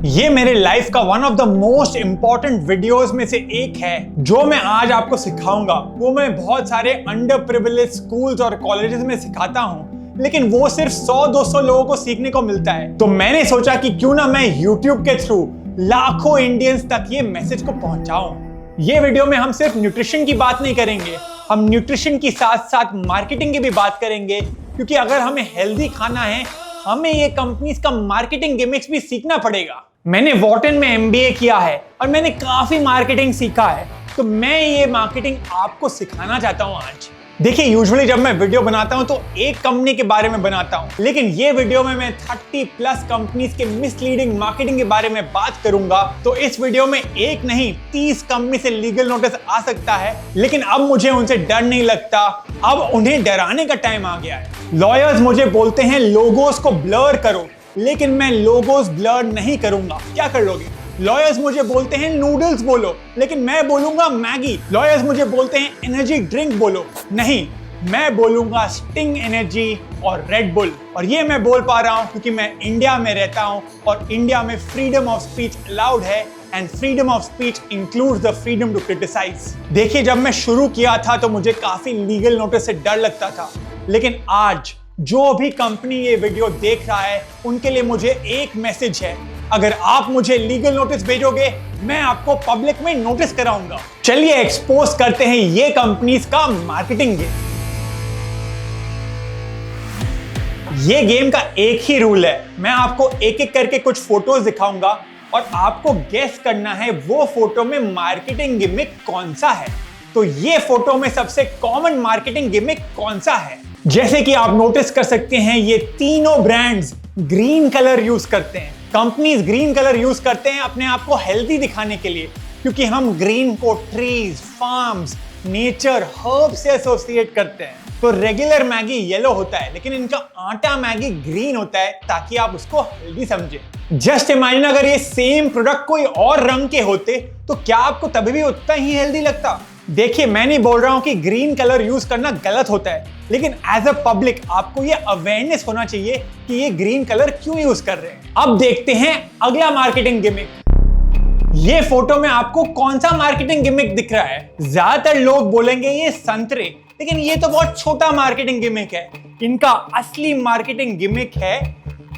ये मेरे लाइफ का one of the most important videos में से एक है। जो मैं आज आपको सिखाऊंगा वो मैं बहुत सारे अंडर प्रिविलेज स्कूल्स और कॉलेजेस में सिखाता हूँ, लेकिन वो सिर्फ 100-200 लोगों को सीखने को मिलता है। तो मैंने सोचा कि क्यों ना मैं YouTube के थ्रू लाखों इंडियंस तक ये मैसेज को पहुंचाऊं। ये वीडियो में हम सिर्फ न्यूट्रिशन की बात नहीं करेंगे, हम न्यूट्रिशन की साथ साथ मार्केटिंग की भी बात करेंगे, क्योंकि अगर हमें हेल्दी खाना है हमें ये कंपनीज का मार्केटिंग गिमिक्स भी सीखना पड़ेगा। मैंने वॉर्टन में MBA किया है और मैंने काफी मार्केटिंग सीखा है, तो मैं ये मार्केटिंग आपको सिखाना चाहता हूं आज। देखिए, यूजुअली जब मैं वीडियो बनाता हूं तो एक कंपनी के बारे में बनाता हूं, लेकिन ये वीडियो में मैं 30+ कंपनीज के मिसलीडिंग मार्केटिंग के बारे में बात करूंगा। तो इस वीडियो में एक नहीं 30 कंपनी से लीगल नोटिस आ सकता है, लेकिन अब मुझे उनसे डर नहीं लगता, अब उन्हें डराने का टाइम आ गया है। लॉयर्स मुझे बोलते हैं लोगोस को ब्लर करो, लेकिन मैं लोगोस ब्लर नहीं करूंगा। क्या कर लोगे? लॉयर्स मुझे बोलते हैं नूडल्स बोलो, लेकिन मैं बोलूंगा मैगी। लॉयर्स मुझे बोलते हैं एनर्जी ड्रिंक बोलो, नहीं, मैं बोलूंगा स्टिंग एनर्जी और रेड बुल। और ये मैं बोल पा रहा हूं क्योंकि मैं इंडिया में रहता हूं और इंडिया में फ्रीडम ऑफ स्पीच अलाउड है, and freedom of speech includes the freedom to criticise. देखिए, जब मैं शुरू किया था तो मुझे काफी लीगल नोटिस से डर लगता था, लेकिन आज जो भी कंपनी ये वीडियो देख रहा है उनके लिए मुझे एक मैसेज है, अगर आप मुझे लीगल नोटिस भेजोगे मैं आपको पब्लिक में नोटिस कराऊंगा। चलिए एक्सपोज करते हैं ये कंपनीज का मार्केटिंग गेम। ये गेम का एक ही रूल है, मैं आपको एक एक करके कुछ फोटोज दिखाऊंगा और आपको गेस करना है वो फोटो में मार्केटिंग गिमिक कौन सा है। तो ये फोटो में सबसे कॉमन मार्केटिंग गिमिक कौन सा है? जैसे कि आप नोटिस कर सकते हैं ये तीनों ब्रांड्स ग्रीन कलर यूज करते हैं। कंपनीज ग्रीन कलर यूज करते हैं अपने आप को हेल्दी दिखाने के लिए, क्योंकि हम ग्रीन को ट्रीज, फार्म्स, नेचर, हर्ब से एसोसिएट करते हैं। तो रेगुलर मैगी येलो होता है, लेकिन इनका आटा मैगी ग्रीन होता है ताकि आप उसको हेल्दी समझें। जस्ट इमेजिन अगर ये सेम प्रोडक्ट कोई और रंग के होते तो क्या आपको तभी भी उतना ही हेल्दी लगता? देखिए, मैं नहीं बोल रहा हूं कि ग्रीन कलर यूज करना गलत होता है, लेकिन एज अ पब्लिक आपको ये अवेयरनेस होना चाहिए कि ये ग्रीन कलर क्यों यूज कर रहे हैं। अब देखते हैं अगला मार्केटिंग गिमिक। ये फोटो में आपको कौन सा मार्केटिंग गिमिक दिख रहा है? ज्यादातर लोग बोलेंगे ये संतरे, लेकिन ये तो बहुत छोटा मार्केटिंग गिमिक है। इनका असली मार्केटिंग गिमिक है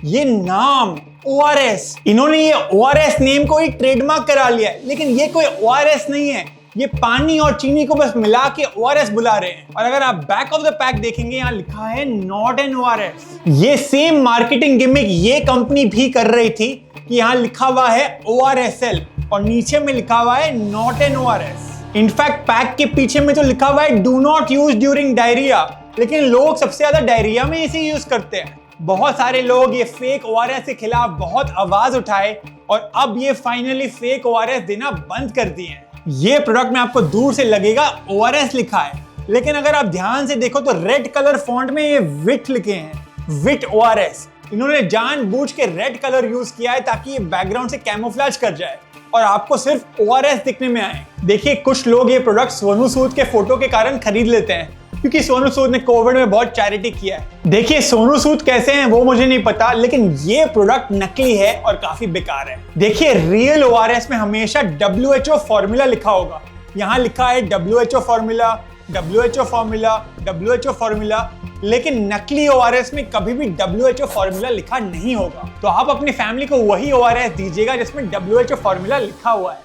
ये नाम, ORS। इन्होंने ये ORS नेम को ही ट्रेडमार्क करा लिया है, लेकिन ये कोई ORS नहीं है, ये पानी और चीनी को बस मिला के ORS बुला रहे हैं। और अगर आप बैक ऑफ द पैक देखेंगे, यहाँ लिखा है नॉट एन ORS। ये सेम मार्केटिंग गिमिक ये कंपनी भी कर रही थी कि यहाँ लिखा हुआ है ORSL और नीचे में लिखा हुआ है not an ORS। In fact pack के पीछे में तो लिखा हुआ है do not use during diarrhoea, लेकिन लोग सबसे ज्यादा डायरिया में इसे यूज करते हैं। बहुत सारे लोग ये फेक ORS के खिलाफ बहुत आवाज उठाए और अब ये फाइनली फेक ORS देना बंद कर दिए हैं। ये प्रोडक्ट में आपको दूर से लगेगा ORS लिखा है, लेकिन अगर आप ध्यान से देखो तो रेड कलर फॉन्ट में ये विट लिखे हैं, विट ORS। इन्होंने जानबूझ के रेड कलर यूज किया है ताकि ये बैकग्राउंड से कैमोफ्लेज कर जाए और आपको सिर्फ ORS दिखने में आए। देखिए, कुछ लोग ये प्रोडक्ट सोनू सूद के फोटो के कारण खरीद लेते हैं, क्योंकि सोनू सूद ने कोविड में बहुत चैरिटी किया है। देखिए, सोनू सूद कैसे हैं वो मुझे नहीं पता, लेकिन ये प्रोडक्ट नकली है और काफी बेकार है। देखिए, रियल ORS में हमेशा WHO फॉर्मूला लिखा होगा। यहाँ लिखा है WHO formula, WHO formula, WHO formula, लेकिन नकली ORS में कभी भी WHO फॉर्मूला लिखा नहीं होगा। तो आप अपनी फैमिली को वही ORS दीजिएगा जिसमें WHO फॉर्मूला लिखा हुआ है।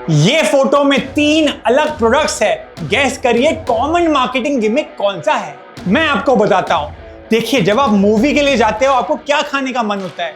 ये फोटो में 3 अलग प्रोडक्ट्स है, गैस करिए कॉमन मार्केटिंग गिमिक कौन सा है। मैं आपको बताता हूं। देखिए, जब आप मूवी के लिए जाते हो आपको क्या खाने का मन होता है?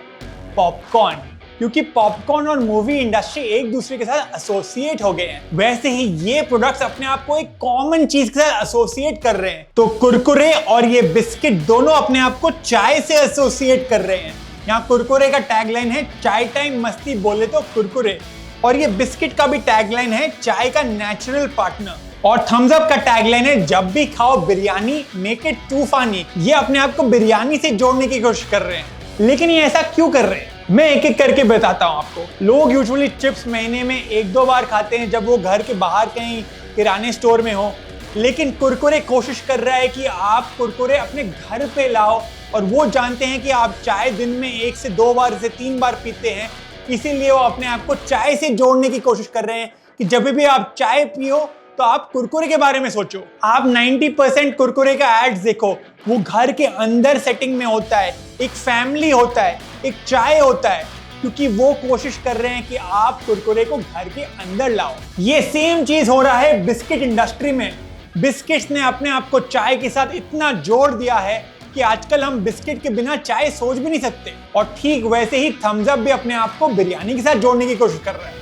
पॉपकॉर्न, क्योंकि पॉपकॉर्न और मूवी इंडस्ट्री एक दूसरे के साथ एसोसिएट हो गए हैं। वैसे ही ये प्रोडक्ट्स अपने आप को एक कॉमन चीज के साथ एसोसिएट कर रहे हैं। तो कुरकुरे और ये बिस्किट दोनों अपने आप को चाय से एसोसिएट कर रहे हैं। यहाँ कुरकुरे का टैगलाइन है चाय टाइम मस्ती बोले तो कुरकुरे, और ये बिस्किट का भी टैगलाइन है चाय का नेचुरल पार्टनर, और थम्स अप का टैगलाइन है जब भी खाओ बिरयानी मेक इट तूफानी। ये अपने आप को बिरयानी से जोड़ने की कोशिश कर रहे हैं, लेकिन ये ऐसा क्यों कर रहे हैं मैं एक एक करके बताता हूँ आपको। लोग यूजुअली चिप्स महीने में 1-2 बार खाते हैं जब वो घर के बाहर कहीं किराने स्टोर में हो, लेकिन कुरकुरे कोशिश कर रहा है कि आप कुरकुरे अपने घर पे लाओ और वो जानते हैं कि आप चाय दिन में 1 से 2 बार से 3 बार पीते हैं, इसीलिए वो अपने आप को चाय से जोड़ने की कोशिश कर रहे हैं कि जब भी आप चाय पियो तो आप कुरकुरे के बारे में सोचो। आप 90% कुरकुरे का एड्स देखो, वो घर के अंदर सेटिंग में होता है, एक फैमिली होता है, एक चाय होता है, क्योंकि वो कोशिश कर रहे हैं कि आप कुरकुरे को घर के अंदर लाओ। ये सेम चीज हो रहा है बिस्किट इंडस्ट्री में। बिस्किट्स ने अपने आप को चाय के साथ इतना जोड़ दिया है कि आजकल हम बिस्किट के बिना चाय सोच भी नहीं सकते। और ठीक वैसे ही थम्स अप भी अपने आप को बिरयानी के साथ जोड़ने की कोशिश कर रहा है।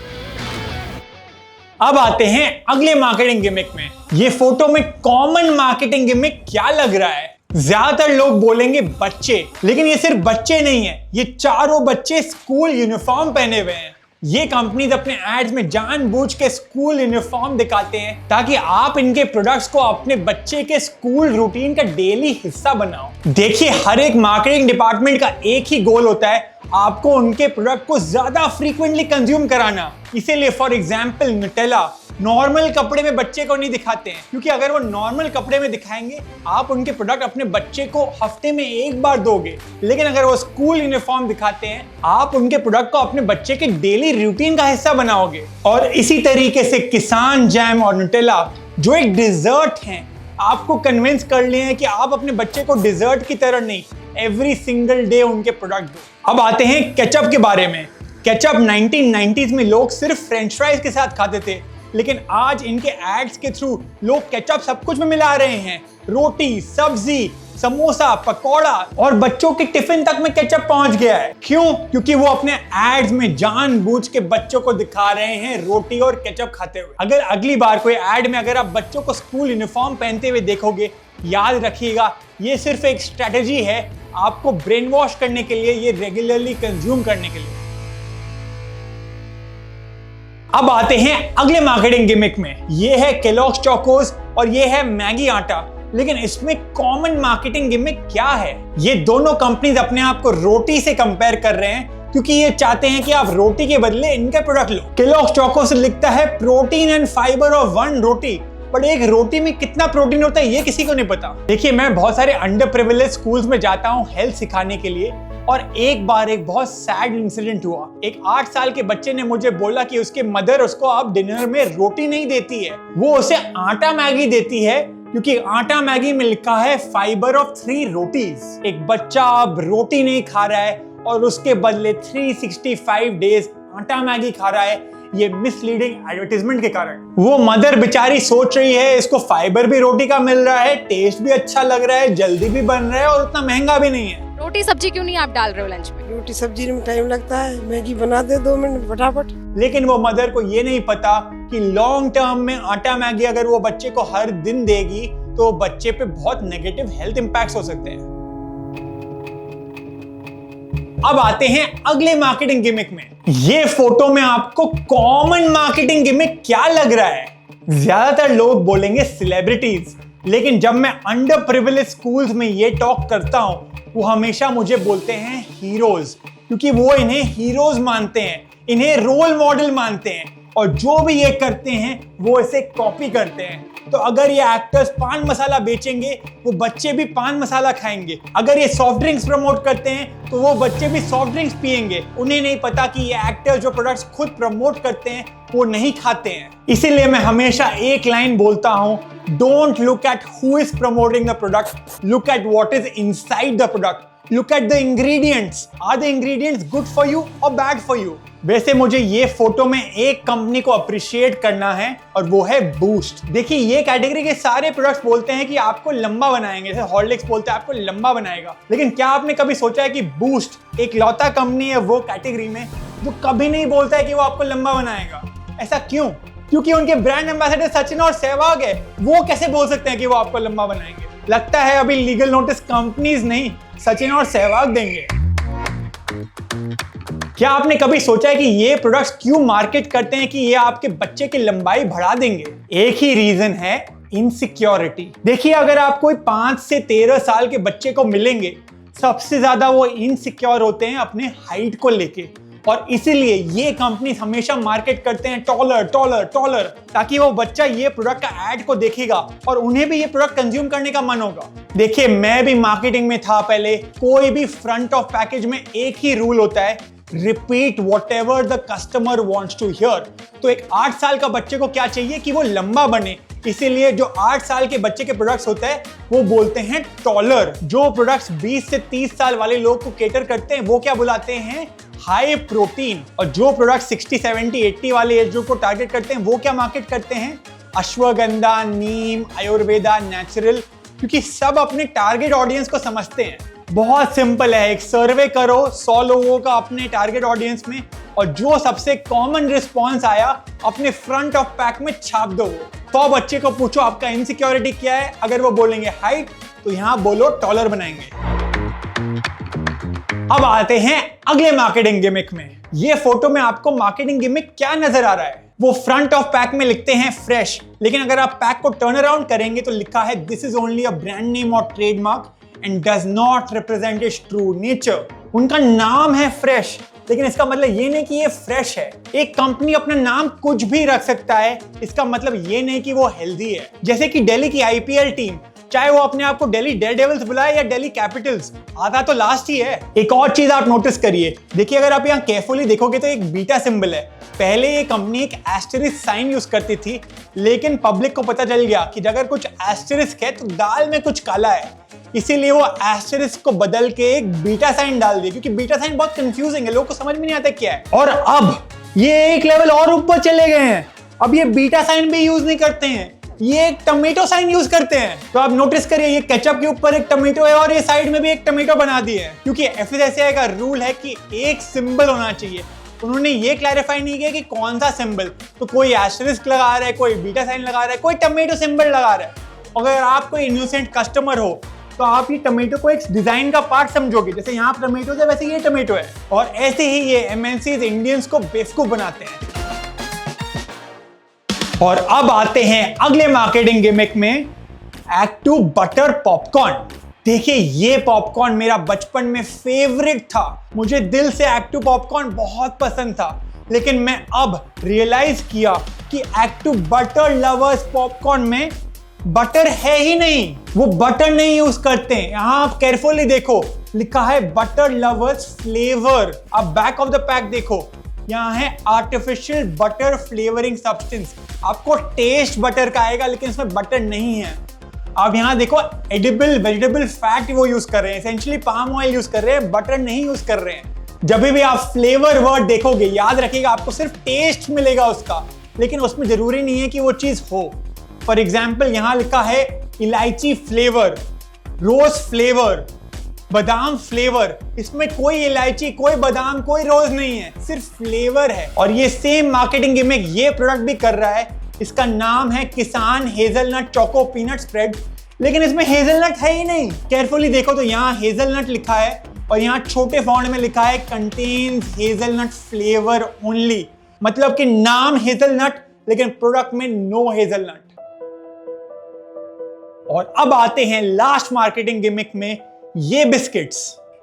अब आते हैं अगले मार्केटिंग गिमिक में। ये फोटो में कॉमन मार्केटिंग गिमिक क्या लग रहा है? ज्यादातर लोग बोलेंगे बच्चे, लेकिन ये सिर्फ बच्चे नहीं है, ये चारों बच्चे स्कूल यूनिफॉर्म पहने हुए हैं। ये कंपनीज अपने एड्स में जानबूझ के स्कूल यूनिफॉर्म दिखाते हैं ताकि आप इनके प्रोडक्ट्स को अपने बच्चे के स्कूल रूटीन का डेली हिस्सा बनाओ। देखिए, हर एक मार्केटिंग डिपार्टमेंट का एक ही गोल होता है, आपको उनके प्रोडक्ट को ज्यादा फ्रीक्वेंटली कंज्यूम कराना। इसीलिए फॉर एग्जांपल न्यूटेला नॉर्मल कपड़े में बच्चे को नहीं दिखाते हैं, क्योंकि अगर वो नॉर्मल कपड़े में दिखाएंगे आप उनके प्रोडक्ट अपने बच्चे को हफ्ते में 1 बार दोगे। लेकिन अगर वो स्कूल यूनिफॉर्म दिखाते हैं आप उनके प्रोडक्ट को अपने बच्चे के डेली रूटीन का हिस्सा बनाओगे। और इसी तरीके से किसान जैम और न्यूटेला जो एक डिजर्ट हैं, आपको कन्विंस कर लिए हैं कि आप अपने बच्चे को डिजर्ट की तरह नहीं, एवरी सिंगल डे उनके प्रोडक्ट दो। अब आते हैं केचप के बारे में। केचप 1990s में लोग सिर्फ फ्रेंच फ्राइज के साथ खाते थे, लेकिन आज इनके एड्स के थ्रू लोग केचप सब कुछ में मिला रहे हैं। रोटी, सब्जी, समोसा, पकौड़ा और बच्चों के टिफिन तक में केचप पहुंच गया है। क्यों? क्योंकि वो अपने एड्स में जानबूझ के बच्चों को दिखा रहे हैं रोटी और केचप खाते हुए। अगर अगली बार कोई एड में अगर आप बच्चों को स्कूल यूनिफॉर्म पहनते हुए देखोगे, याद रखिएगा ये सिर्फ एक स्ट्रेटेजी है आपको ब्रेन वॉश करने के लिए, ये रेगुलरली कंज्यूम करने के लिए। अब आते हैं अगले मार्केटिंग गिमिक में। ये है केलॉग्स चोकोस और ये है मैगी आटा। लेकिन इसमें कॉमन मार्केटिंग गिमिक क्या है? ये दोनों कंपनीज अपने आप को रोटी से कंपेयर कर रहे हैं, क्योंकि ये चाहते हैं कि आप रोटी के बदले इनके प्रोडक्ट लो। केलॉग्स चोकोस लिखता है protein and fibre of 1 roti, but एक रोटी में कितना प्रोटीन होता है ये किसी को नहीं पता। देखिए, मैं बहुत सारे अंडर प्रिविलेज स्कूल्स में जाता हूँ हेल्थ सिखाने के लिए, और एक बार एक बहुत सैड इंसिडेंट हुआ। एक 8 साल के बच्चे ने मुझे बोला कि उसके मदर उसको अब डिनर में रोटी नहीं देती है, वो उसे आटा मैगी देती है, क्योंकि आटा मैगी में लिखा है फाइबर ऑफ 3 रोटीज। एक बच्चा अब रोटी नहीं खा रहा है और उसके बदले 365 डेज आटा मैगी खा रहा है, ये मिसलीडिंग एडवर्टाइजमेंट के कारण। वो मदर बेचारी सोच रही है इसको फाइबर भी रोटी का मिल रहा है, टेस्ट भी अच्छा लग रहा है, जल्दी भी बन रहा है और उतना महंगा भी नहीं है। रोटी सब्जी क्यों नहीं आप डाल रहे हो लंच में? रोटी सब्जी में टाइम लगता है, मैगी बना दे 2 मिनट फटाफट। लेकिन वो मदर को ये नहीं पता कि लॉन्ग टर्म में आटा मैगी अगर वो बच्चे को हर दिन देगी तो बच्चे पे बहुत नेगेटिव हेल्थ इंपैक्ट्स हो सकते हैं। अब आते हैं अगले मार्केटिंग गिमिक में। ये फोटो में आपको कॉमन मार्केटिंग गिमिक क्या लग रहा है? ज्यादातर लोग बोलेंगे सेलिब्रिटीज, लेकिन जब मैं अंडर प्रिविलेज स्कूल्स में ये टॉक करता हूं वो हमेशा मुझे बोलते हैं हीरोज, क्योंकि वो इन्हें हीरोज मानते हैं, इन्हें रोल मॉडल मानते हैं, और जो भी ये करते हैं वो इसे कॉपी करते हैं। तो अगर ये एक्टर्स पान मसाला बेचेंगे वो बच्चे भी पान मसाला खाएंगे। अगर ये सॉफ्ट ड्रिंक्स प्रमोट करते हैं तो वो बच्चे भी सॉफ्ट ड्रिंक्स पिएंगे। उन्हें नहीं पता कि ये एक्टर्स जो प्रोडक्ट्स खुद प्रमोट करते हैं वो नहीं खाते हैं। इसीलिए मैं हमेशा एक लाइन बोलता हूं, don't look at who is promoting the product, look at what is inside the product. Look at the ingredients. Are the ingredients good for you or bad for you? वैसे मुझे ये फोटो में एक company को appreciate करना है और वो है बूस्ट। देखिए, ये कैटेगरी के सारे प्रोडक्ट्स बोलते हैं कि आपको लंबा बनाएंगे, जैसे हॉर्लिक्स बोलते हैं आपको लंबा बनाएगा। लेकिन क्या आपने कभी सोचा है कि बूस्ट एक लौता कंपनी है वो कैटेगरी में जो कभी नहीं बोलता है कि वो आपको लंबा बनाएगा? ऐसा क्यों? क्योंकि उनके ब्रांड एम्बेसडर सचिन और सहवाग है। वो कैसे बोल सकते हैं कि वो आपको लंबा बनाएंगे? लगता है अभी लीगल नोटिस कंपनीज नहीं, सचिन और सहवाग देंगे। क्या आपने कभी सोचा है कि ये प्रोडक्ट्स क्यों मार्केट करते हैं कि ये आपके बच्चे की लंबाई बढ़ा देंगे? एक ही रीजन है, इनसिक्योरिटी। देखिए, अगर आप कोई 5 से 13 साल के बच्चे को मिलेंगे, सबसे ज्यादा वो इनसिक्योर होते हैं अपने हाइट को लेके। और इसीलिए ये कंपनी हमेशा मार्केट करते हैं टॉलर टॉलर टॉलर, ताकि वो बच्चा ये प्रोडक्ट का एड को देखेगा और उन्हें भी ये प्रोडक्ट कंज्यूम करने का मन होगा। देखिए, मैं भी मार्केटिंग में था पहले। कोई भी फ्रंट ऑफ पैकेज में एक ही रूल होता है, repeat whatever the customer wants to hear. तो एक 8 साल का बच्चे को क्या चाहिए कि वो लंबा बने, इसीलिए जो 8 साल के बच्चे के प्रोडक्ट्स होते हैं वो बोलते हैं टॉलर। जो प्रोडक्ट्स 20 से 30 साल वाले लोग को केटर करते हैं वो क्या बुलाते हैं, हाई प्रोटीन। और जो प्रोडक्ट 60, 70, 80 वाले एज ग्रुप को टारगेट करते हैं वो क्या मार्केट करते हैं, अश्वगंधा, नीम, आयुर्वेदा, नेचुरल, क्योंकि सब अपने टारगेट ऑडियंस को समझते हैं। बहुत सिंपल है, एक सर्वे करो 100 लोगों का अपने टारगेट ऑडियंस में, और जो सबसे कॉमन रिस्पॉन्स आया अपने फ्रंट ऑफ पैक में छाप दो। तो बच्चे को पूछो आपका इनसिक्योरिटी क्या है, अगर वो बोलेंगे हाइट तो यहां बोलो टॉलर बनाएंगे। अब आते हैं अगले मार्केटिंग गिमिक में। ये फोटो में आपको मार्केटिंग गिमिक क्या नजर आ रहा है, वो फ्रंट ऑफ पैक में लिखते हैं फ्रेश, लेकिन अगर आप पैक को टर्न अराउंड करेंगे तो लिखा है this is only a brand name और trademark and does not represent its true nature. उनका नाम है फ्रेश, लेकिन इसका मतलब ये नहीं कि ये फ्रेश है। एक कंपनी अपना नाम कुछ भी रख सकता है, इसका मतलब ये नहीं कि वो हेल्दी है। जैसे कि दिल्ली की आईपीएल टीम, चाहे वो अपने आप को दिल्ली डेयरडेविल्स बुलाए या दिल्ली कैपिटल्स, आधा तो लास्ट ही है। एक और चीज आप नोटिस करिए, देखिए अगर आप यहाँ केयरफुली देखोगे तो एक बीटा सिंबल है। पहले ये कंपनी एक एस्टेरिस्क साइन यूज करती थी, लेकिन पब्लिक को पता चल गया कि अगर कुछ एस्टेरिस्क है तो दाल में कुछ काला है, इसीलिए वो एस्टेरिस्क को बदल के एक बीटा साइन डाल दिया, क्योंकि बीटा साइन बहुत कंफ्यूजिंग है, लोगों को समझ में नहीं आता क्या है। और अब ये एक लेवल और ऊपर चले गए हैं, अब ये बीटा साइन भी यूज नहीं करते हैं, ये एक टमेटो साइन यूज करते हैं। तो आप नोटिस करिए, ये केचप के ऊपर एक टमेटो है और ये साइड में भी एक टमेटो बना दिए है, क्योंकि एफएसएसआई का रूल है कि एक सिंबल होना चाहिए। उन्होंने ये क्लैरिफाई नहीं किया कि कौन सा सिंबल, तो कोई एस्टेरिस्क लगा रहा है, कोई बीटा साइन लगा रहा है, कोई टमेटो सिंबल लगा रहा है। अगर आप कोई इनोसेंट कस्टमर हो तो आप ये टमेटो को एक डिजाइन का पार्ट समझोगे, जैसे यहाँ टमेटो है वैसे ये टमेटो है। और ऐसे ही ये एमएनसीज इंडियंस को बेवकूफ बनाते हैं। और अब आते हैं अगले मार्केटिंग गिमिक में, एक्टू बटर पॉपकॉर्न। देखिए, ये पॉपकॉर्न मेरा बचपन में फेवरेट था, मुझे दिल से एक्टू पॉपकॉर्न बहुत पसंद था, लेकिन मैं अब रियलाइज किया कि एक्टू बटर लवर्स पॉपकॉर्न में बटर है ही नहीं, वो बटर नहीं यूज करते हैं। यहां आप केयरफुली देखो, लिखा है बटर लवर्स फ्लेवर। अब बैक ऑफ द पैक देखो, यहाँ है आर्टिफिशियल बटर फ्लेवरिंग सब्सटेंस। आपको टेस्ट बटर का आएगा, लेकिन इसमें बटर नहीं है। आप यहाँ देखो, एडिबल वेजिटेबल फैट वो यूज कर रहे हैं, एसेंशियली पाम ऑयल यूज कर रहे हैं, बटर नहीं यूज कर रहे हैं। जब भी आप फ्लेवर वर्ड देखोगे, याद रखिएगा आपको सिर्फ टेस्ट मिलेगा उसका, लेकिन उसमें जरूरी नहीं है कि वो चीज हो। फॉर एग्जाम्पल, यहाँ लिखा है इलायची फ्लेवर, रोज फ्लेवर, बादाम फ्लेवर, इसमें कोई इलायची, कोई बादाम, कोई रोज नहीं है, सिर्फ फ्लेवर है। और ये सेम मार्केटिंग गिमिक ये प्रोडक्ट भी कर रहा है। इसका नाम है किसान हेजलनट चोको पीनट स्प्रेड, लेकिन इसमें हेजलनट है ही नहीं। केयरफुली देखो तो यहाँ हेजलनट लिखा है और यहाँ छोटे फॉन्ट में लिखा है कंटेन्स हेजलनट फ्लेवर ओनली, मतलब कि नाम हेजलनट लेकिन प्रोडक्ट में नो हेजलनट। और अब आते हैं लास्ट मार्केटिंग गिमिक में, ये बिस्किट्स।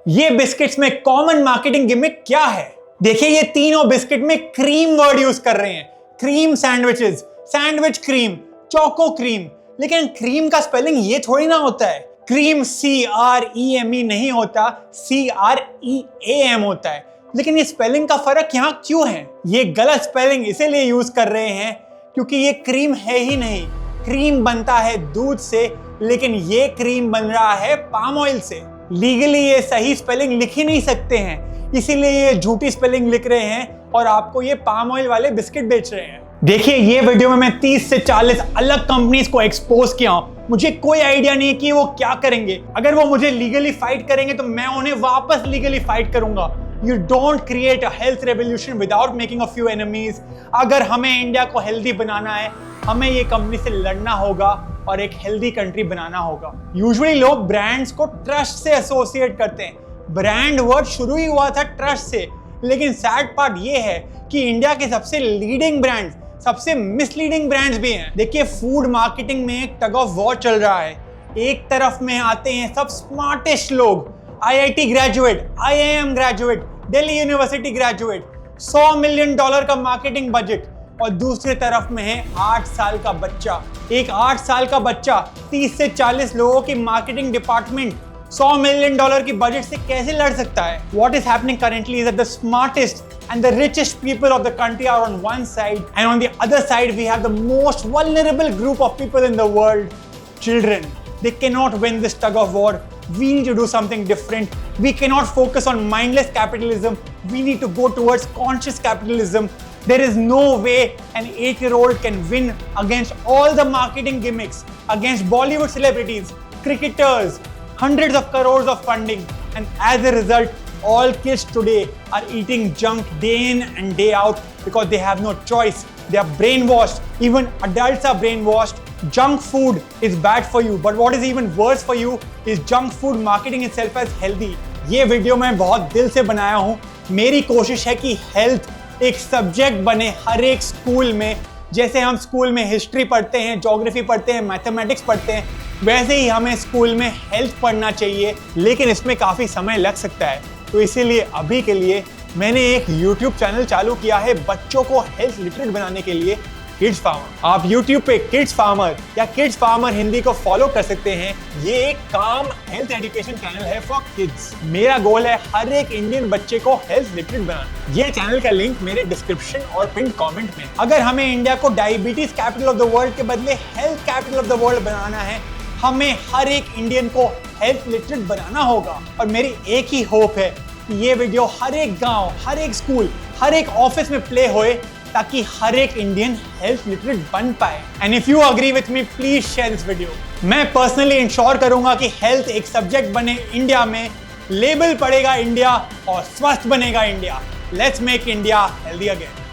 ये बिस्किट्स में कॉमन मार्केटिंग गिमिक क्या है? देखिए, ये तीनों बिस्किट में क्रीम वर्ड यूज कर रहे हैं। Cream sandwiches, sandwich cream, choco cream, लेकिन क्रीम का स्पेलिंग ये थोड़ी ना होता है। क्रीम CREME नहीं होता, CREAM होता है। लेकिन ये स्पेलिंग का फर्क यहाँ क्यों है? ये गलत स्पेलिंग इसीलिए यूज कर रहे हैं क्योंकि ये क्रीम है ही नहीं। क्रीम बनता है दूध से, लेकिन ये क्रीम बन रहा है पाम ऑयल से। लीगली ये सही स्पेलिंग लिख ही नहीं सकते हैं, इसीलिए ये झूठी स्पेलिंग लिख रहे हैं और आपको ये पाम ऑयल वाले बिस्किट बेच रहे हैं। देखिए, ये वीडियो में मैं 30 से 40 अलग कंपनीज को एक्सपोज किया हूं। मुझे कोई आइडिया नहीं कि वो क्या करेंगे। अगर वो मुझे लीगली फाइट करेंगे तो मैं उन्हें वापस लीगली फाइट करूंगा। You don't create a health revolution without making a few enemies। अगर हमें इंडिया को हेल्दी बनाना है, हमें ये कंपनी से लड़ना होगा और एक हेल्दी कंट्री बनाना होगा। यूजुअली लोग ब्रांड्स को ट्रस्ट से एसोसिएट करते हैं। ब्रांड वर्ड शुरू ही हुआ था ट्रस्ट से, लेकिन सैड पार्ट ये है कि इंडिया के सबसे लीडिंग ब्रांड्स सबसे मिसलीडिंग ब्रांड्स भी हैं। देखिए, फूड मार्केटिंग में एक टग ऑफ वॉर चल रहा है। एक तरफ में आते हैं सब स्मार्टेस्ट लोग, IIT graduate, IIM graduate, Delhi university graduate, $100 million का मार्केटिंग बजट, और दूसरी तरफ में है 8 साल का बच्चा। एक 8 साल का बच्चा 30 से 40 लोगों की मार्केटिंग डिपार्टमेंट $100 मिलियन की बजट से कैसे लड़ सकता है? What is happening currently is that the smartest and the richest people of the country are on one side, and on the other side we have the most vulnerable group of people in the world, children. They cannot win this tug of war. We need to do something different. We cannot focus on mindless capitalism. We need to go towards conscious capitalism. There is no way an 8-year-old can win against all the marketing gimmicks, against Bollywood celebrities, cricketers, hundreds of crores of funding, and as a result, all kids today are eating junk day in and day out because they have no choice. They are brainwashed. Even adults are brainwashed. Junk food is bad for you, but what is even worse for you is junk food marketing itself as healthy. ये video मैं बहुत दिल से बनाया हूँ। मेरी कोशिश है कि हेल्थ एक सब्जेक्ट बने हर एक स्कूल में। जैसे हम स्कूल में हिस्ट्री पढ़ते हैं, ज्योग्राफी पढ़ते हैं, मैथमेटिक्स पढ़ते हैं, वैसे ही हमें स्कूल में हेल्थ पढ़ना चाहिए, लेकिन इसमें काफ़ी समय लग सकता है। तो इसीलिए अभी के लिए मैंने एक YouTube चैनल चालू किया है बच्चों को हेल्थ लिटरेट बनाने के लिए, किड्स फार्मर। आप YouTube पे किड्स फार्मर या किड्स फार्मर हिंदी को फॉलो कर सकते हैं। ये एक काम हेल्थ एजुकेशन चैनल है फॉर किड्स। मेरा गोल है हर एक इंडियन बच्चे को हेल्थ लिटरेट बनाना। ये चैनल का लिंक मेरे डिस्क्रिप्शन और पिन कमेंट में। अगर हमें इंडिया को diabetes capital of the world के बदले health capital of the world बनाना है, हमें हर एक इंडियन को हेल्थ लिटरेट बनाना होगा। और मेरी एक ही होप है कि ये वीडियो हर एक गांव, हर एक स्कूल, हर एक ऑफिस में प्ले होए, ताकि हर एक इंडियन हेल्थ लिटरेट बन पाए। And if you agree with me, please share this video. मैं पर्सनली इंश्योर करूंगा कि हेल्थ एक सब्जेक्ट बने इंडिया में, लेबल पड़ेगा इंडिया और स्वस्थ बनेगा India. Let's make India healthy again.